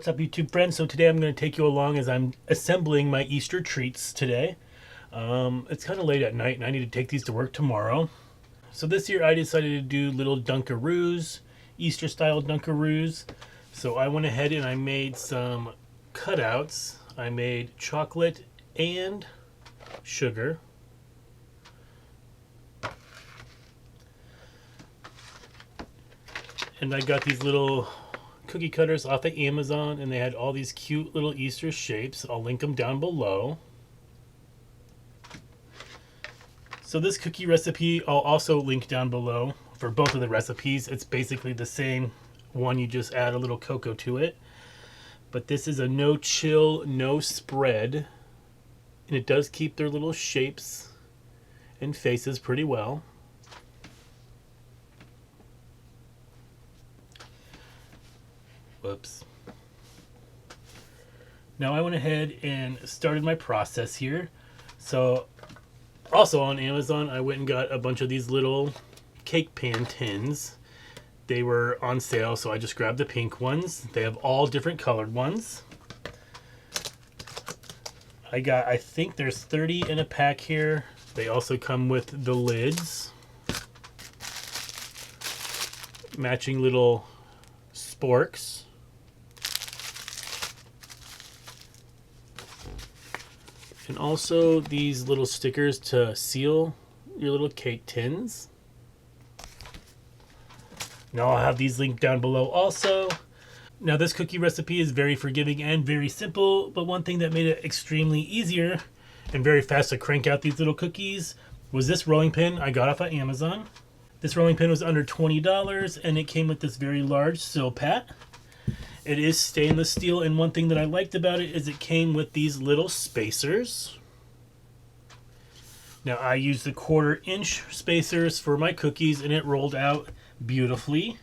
What's up, YouTube friends? So today I'm going to take you along as I'm assembling my Easter treats today. It's kind of late at night and I need to take these to work tomorrow. So this year I decided to do little Dunkaroos, Easter style Dunkaroos. So I went ahead and I made some cutouts. I made chocolate and sugar. And I got these little cookie cutters off of Amazon, and they had all these cute little Easter shapes. I'll link them down below. So this cookie recipe I'll also link down below for both of the recipes. It's basically the same one, you just add a little cocoa to it. But this is a no chill, no spread, and it does keep their little shapes and faces pretty well. Whoops. Now I went ahead and started my process here. So also on Amazon I went and got a bunch of these little cake pan tins. They were on sale, so I just grabbed the pink ones. They have all different colored ones. I think there's 30 in a pack here. They also come with the lids. Matching little sporks. And also these little stickers to seal your little cake tins. Now I'll have these linked down below also. Now this cookie recipe is very forgiving and very simple, but one thing that made it extremely easier and very fast to crank out these little cookies was this rolling pin I got off of Amazon. This rolling pin was under $20 and it came with this very large Silpat. It is stainless steel, and one thing that I liked about it is it came with these little spacers. Now I used the 1/4 inch spacers for my cookies and it rolled out beautifully.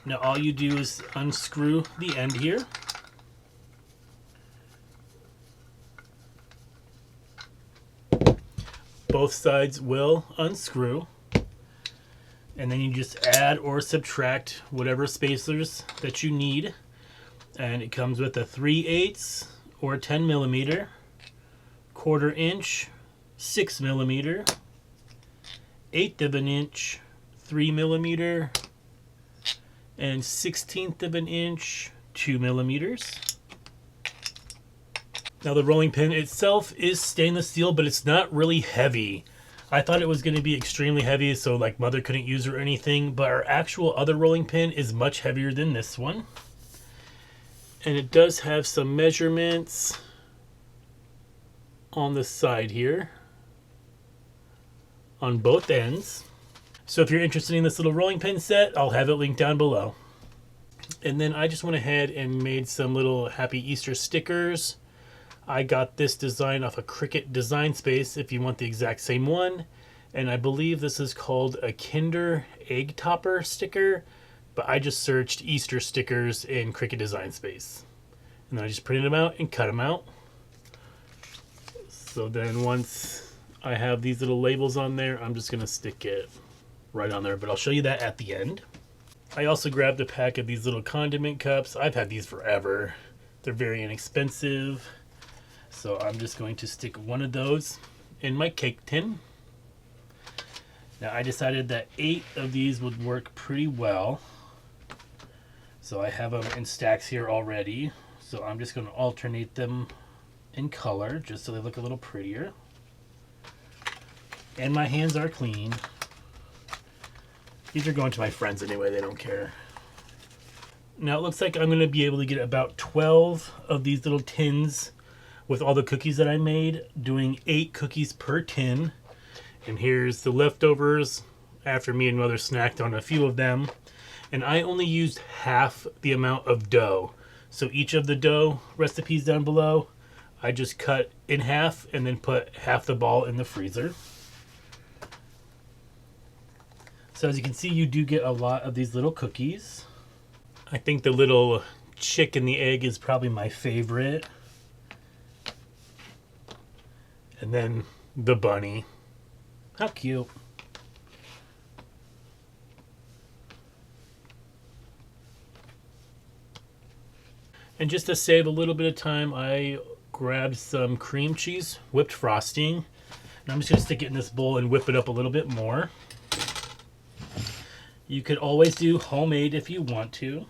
Now all you do is unscrew the end here. Both sides will unscrew. And then you just add or subtract whatever spacers that you need. And it comes with a 3/8 or 10 millimeter, 1/4 inch, 6 millimeter, 1/8 of an inch, 3 millimeter, and 1/16 of an inch, 2 millimeters. Now the rolling pin itself is stainless steel, but it's not really heavy. I thought it was going to be extremely heavy, so like Mother couldn't use it or anything, but our actual other rolling pin is much heavier than this one. And it does have some measurements on the side here, on both ends. So if you're interested in this little rolling pin set, I'll have it linked down below. And then I just went ahead and made some little Happy Easter stickers. I got this design off of Cricut Design Space if you want the exact same one. And I believe this is called a Kinder Egg Topper sticker, but I just searched Easter stickers in Cricut Design Space. And then I just printed them out and cut them out. So then once I have these little labels on there, I'm just gonna stick it right on there, but I'll show you that at the end. I also grabbed a pack of these little condiment cups. I've had these forever. They're very inexpensive. So I'm just going to stick one of those in my cake tin. Now I decided that 8 of these would work pretty well. So I have them in stacks here already. So I'm just going to alternate them in color just so they look a little prettier. And my hands are clean. These are going to my friends anyway, they don't care. Now it looks like I'm going to be able to get about 12 of these little tins with all the cookies that I made, doing 8 cookies per tin. And here's the leftovers after me and Mother snacked on a few of them. And I only used half the amount of dough. So each of the dough recipes down below, I just cut in half and then put half the ball in the freezer. So as you can see, you do get a lot of these little cookies. I think the little chick and the egg is probably my favorite. And then the bunny. How cute. And just to save a little bit of time, I grabbed some cream cheese, whipped frosting. And I'm just going to stick it in this bowl and whip it up a little bit more. You could always do homemade if you want to.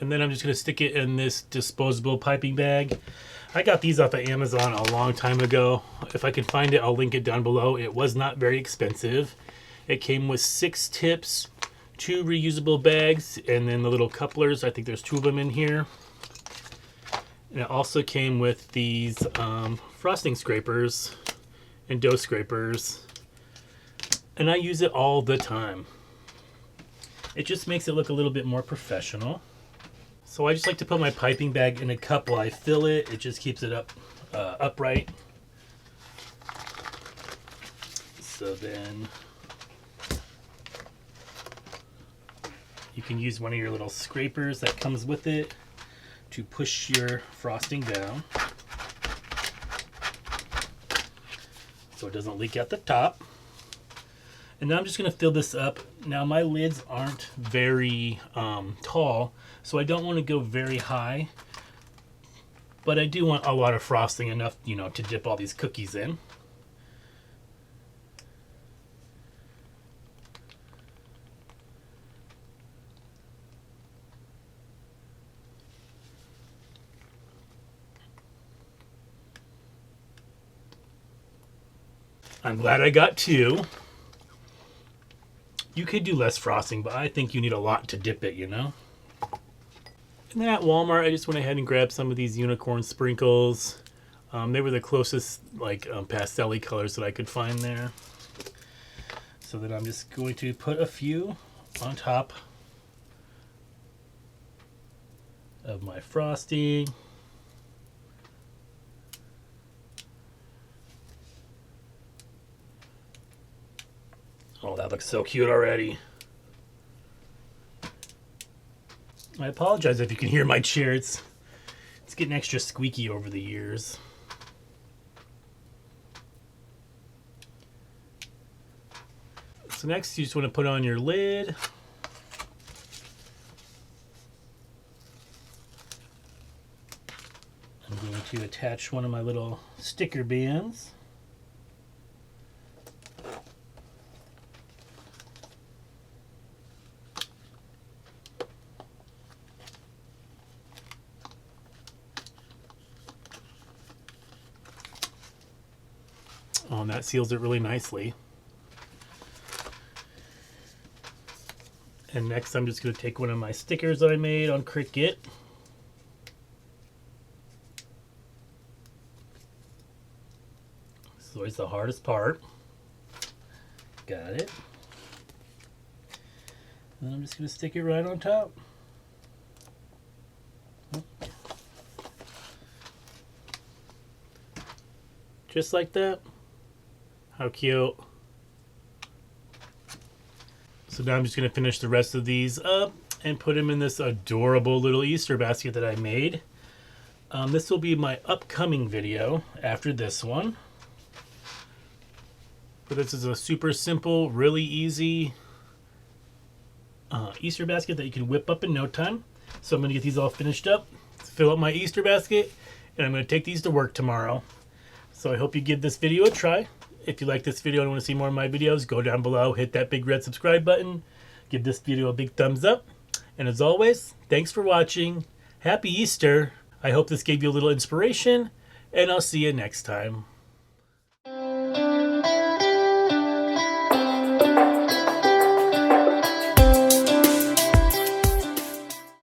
And then I'm just going to stick it in this disposable piping bag. I got these off of Amazon a long time ago. If I can find it, I'll link it down below. It was not very expensive. It came with 6 tips, 2 reusable bags, and then the little couplers. I think there's 2 of them in here. And it also came with these frosting scrapers and dough scrapers. And I use it all the time. It just makes it look a little bit more professional. So I just like to put my piping bag in a cup while I fill it. It just keeps it upright. So then you can use one of your little scrapers that comes with it to push your frosting down so it doesn't leak out the top. And now I'm just going to fill this up. Now my lids aren't very tall, so I don't want to go very high, but I do want a lot of frosting, enough, you know, to dip all these cookies in. I'm glad I got 2. You could do less frosting, but I think you need a lot to dip it, you know? And then at Walmart, I just went ahead and grabbed some of these unicorn sprinkles. They were the closest, like, pastel-y colors that I could find there. So then I'm just going to put a few on top of my frosting. Oh, that looks so cute already. I apologize if you can hear my chair. It's getting extra squeaky over the years. So next you just want to put on your lid. I'm going to attach one of my little sticker bands. Oh, and that seals it really nicely. And next I'm just going to take one of my stickers that I made on Cricut. This is always the hardest part. Got it. And I'm just going to stick it right on top. Just like that. How cute. So now I'm just going to finish the rest of these up and put them in this adorable little Easter basket that I made. This will be my upcoming video after this one. But this is a super simple, really easy Easter basket that you can whip up in no time. So I'm going to get these all finished up, fill up my Easter basket, and I'm going to take these to work tomorrow. So I hope you give this video a try. If you like this video and want to see more of my videos, go down below, hit that big red subscribe button, give this video a big thumbs up. And as always, thanks for watching. Happy Easter. I hope this gave you a little inspiration, and I'll see you next time.